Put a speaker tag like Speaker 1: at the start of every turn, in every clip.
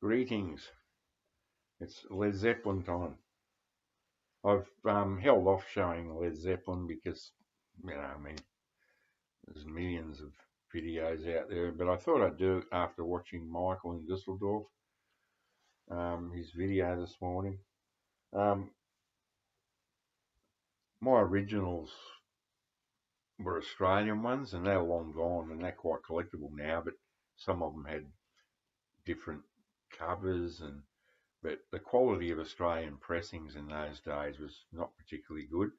Speaker 1: Greetings. It's Led Zeppelin time. I've held off showing Led Zeppelin because, I mean, there's millions of videos out there, but I thought I'd do it after watching Michael in Dusseldorf, his video this morning. Um, my originals were Australian ones, and they're long gone, and they're quite collectible now, but some of them had different covers, but the quality of Australian pressings in those days was not particularly good.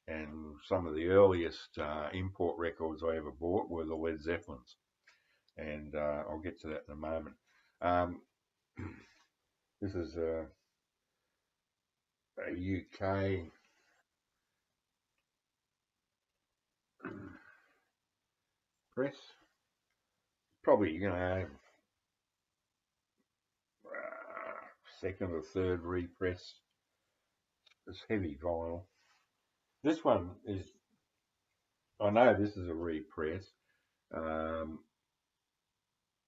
Speaker 1: And some of the earliest import records I ever bought were the Led Zeppelins, and I'll get to that in a moment. Um, this is a UK press, probably second or third repress. It's heavy vinyl. This one is, I know this is a repress. Um,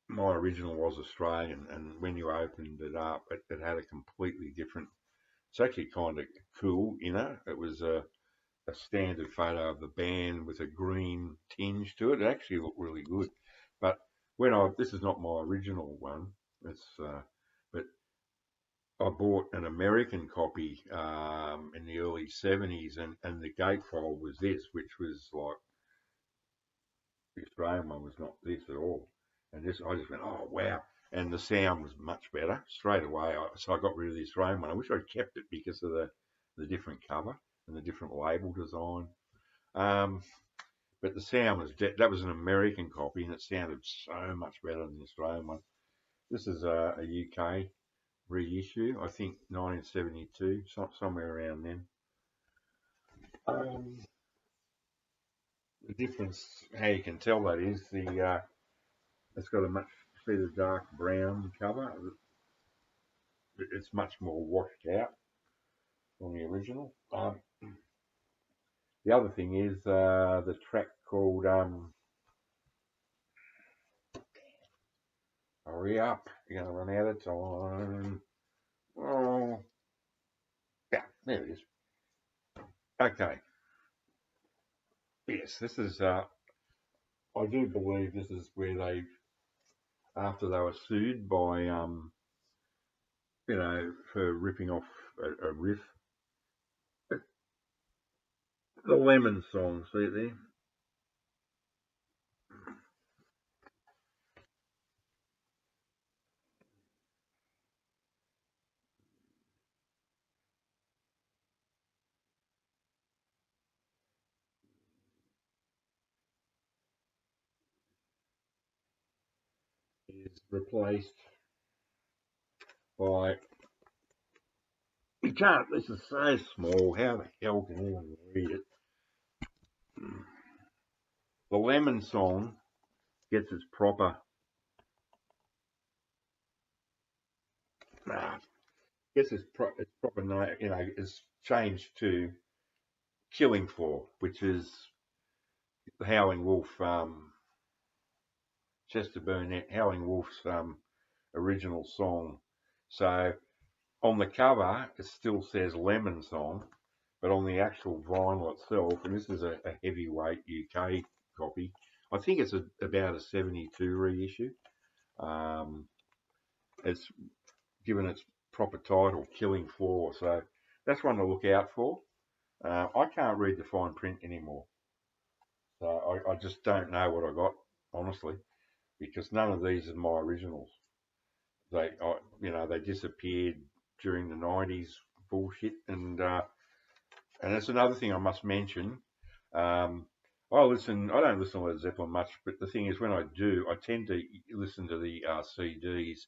Speaker 1: my original was Australian, and when you opened it up, it had a completely different. It's actually kind of cool, It was a standard photo of the band with a green tinge to it. It actually looked really good. But this is not my original one. But I bought an American copy in the early '70s, and the gatefold was this, which was like the Australian one was not this at all. And this, I just went, oh wow! And the sound was much better straight away. So I got rid of the Australian one. I wish I'd kept it because of the different cover and the different label design. Um, but the sound was that was an American copy, and it sounded so much better than the Australian one. This is a UK reissue, I think 1972, somewhere around then. Um, the difference, how you can tell that is it's got a much see the dark brown cover. It's much more washed out than the original. The other thing is the track called "Hurry Up, You're Gonna Run Out of Time." Oh, yeah, there it is. Okay. Yes, this is. I do believe this is where they, after they were sued by, for ripping off a riff. The Lemon song, see it there? Is replaced by. You can't. This is so small. How the hell can anyone read it? The Lemon song gets its proper. Nah, gets its proper name. Is changed to Killing Floor, which is the Howling Wolf, Chester Burnett, Howling Wolf's original song. So on the cover, it still says Lemon Song, but on the actual vinyl itself, and this is a heavyweight UK copy, I think it's about a '72 reissue. Um, it's given its proper title, Killing Floor, so that's one to look out for. I can't read the fine print anymore, so I just don't know what I got, honestly, because none of these are my originals. They disappeared during the '90s bullshit, and that's another thing I must mention. Um, I don't listen to Led Zeppelin much, but the thing is, when I do, I tend to listen to the CDs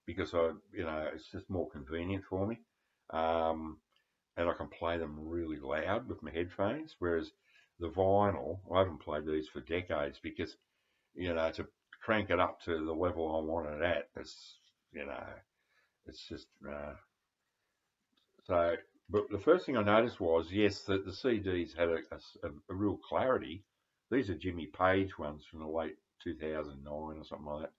Speaker 1: because it's just more convenient for me, um, and I can play them really loud with my headphones. Whereas the vinyl, I haven't played these for decades because to crank it up to the level I want it at, you know, it's just so. But the first thing I noticed was, yes, that the CDs had a real clarity. These are Jimmy Page ones from the late 2009 or something like that.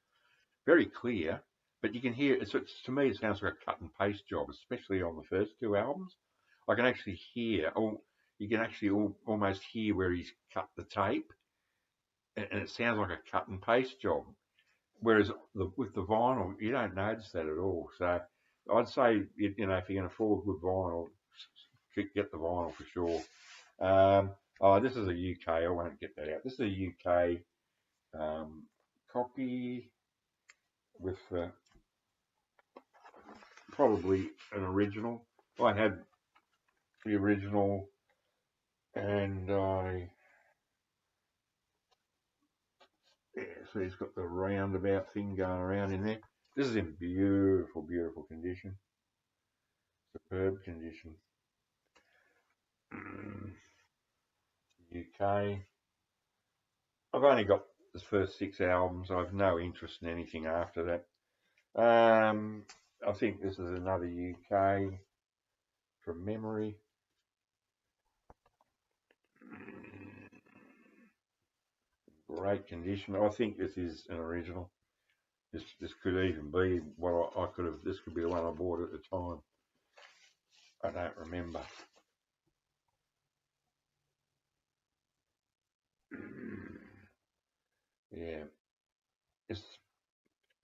Speaker 1: Very clear, but you can hear it's to me it sounds like a cut and paste job, especially on the first two albums. I can actually hear, or you can actually almost hear where he's cut the tape, and it sounds like a cut and paste job. Whereas with the vinyl, you don't notice that at all. So I'd say, if you can afford good vinyl, get the vinyl for sure. Oh, this is a UK. I won't get that out. This is a UK copy with probably an original. I had the original, and so he's got the roundabout thing going around in there. This is in beautiful, beautiful condition. Superb condition. UK. I've only got the first 6 albums. I've no interest in anything after that. I think this is another UK from memory. Great condition. I think this is an original. This could even be what I could have. This could be the one I bought at the time. I don't remember. Yeah,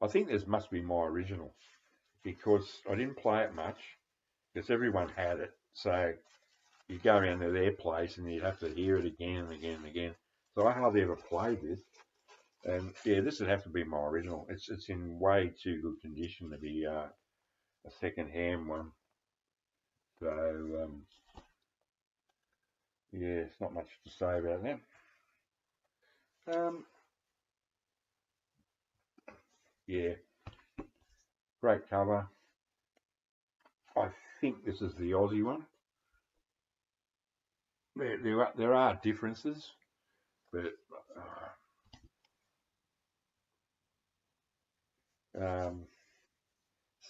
Speaker 1: I think this must be my original because I didn't play it much because everyone had it. So you go around to their place and you'd have to hear it again and again and again. So I hardly ever played this. And yeah, this would have to be my original. It's in way too good condition to be a second-hand one. So yeah, it's not much to say about that. Yeah, great cover. I think this is the Aussie one. There are differences, but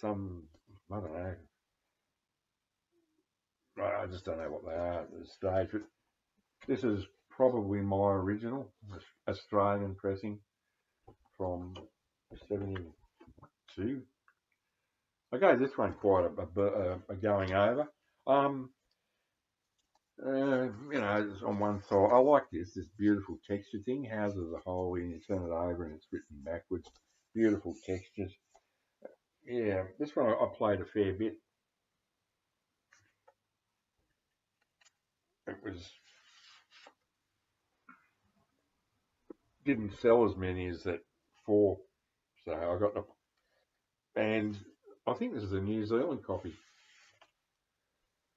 Speaker 1: some, I don't know. I just don't know what they are at this stage. But this is probably my original Australian pressing from '72. I gave this one quite a going over. It's on one side. I like this beautiful texture thing. Houses are holy, and you turn it over and it's written backwards. Beautiful textures. Yeah, this one I played a fair bit. It didn't sell as many as that 4, so I got the, and I think this is a New Zealand copy.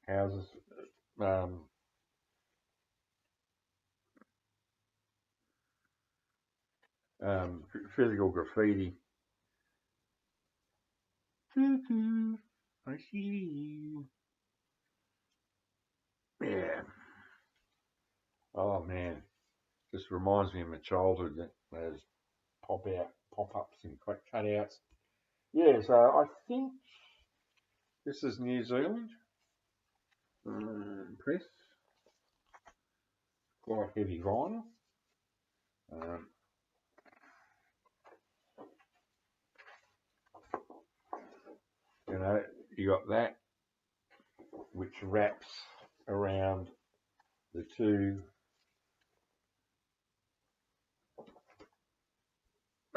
Speaker 1: Houses, physical graffiti. I see you. Yeah. Oh man, just reminds me of my childhood. Those pop-ups and cutouts. Yeah, so I think this is New Zealand press. Quite heavy vinyl. You got that, which wraps around the two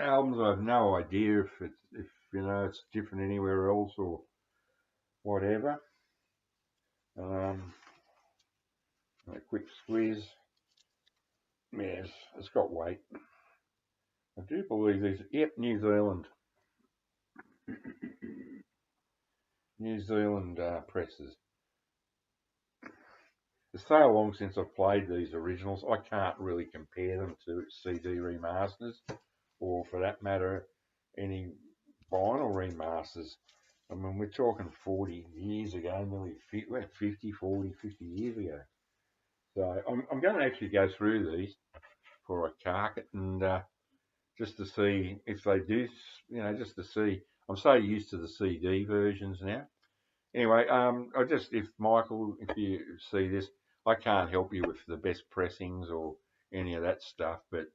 Speaker 1: albums. I have no idea if it's different anywhere else or whatever. A quick squeeze. Yes, it's got weight. I do believe these. Yep, New Zealand. New Zealand presses. It's so long since I've played these originals, I can't really compare them to CD remasters, or for that matter, any vinyl remasters. I mean, we're talking 40 years ago, nearly 50 years ago. So I'm going to actually go through these for a carket and just to see if they do, just to see. I'm so used to the CD versions now. Anyway, if Michael, if you see this, I can't help you with the best pressings or any of that stuff, but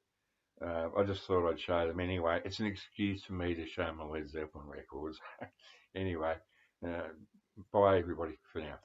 Speaker 1: I just thought I'd show them anyway. It's an excuse for me to show my Led Zeppelin records. Anyway, bye everybody for now.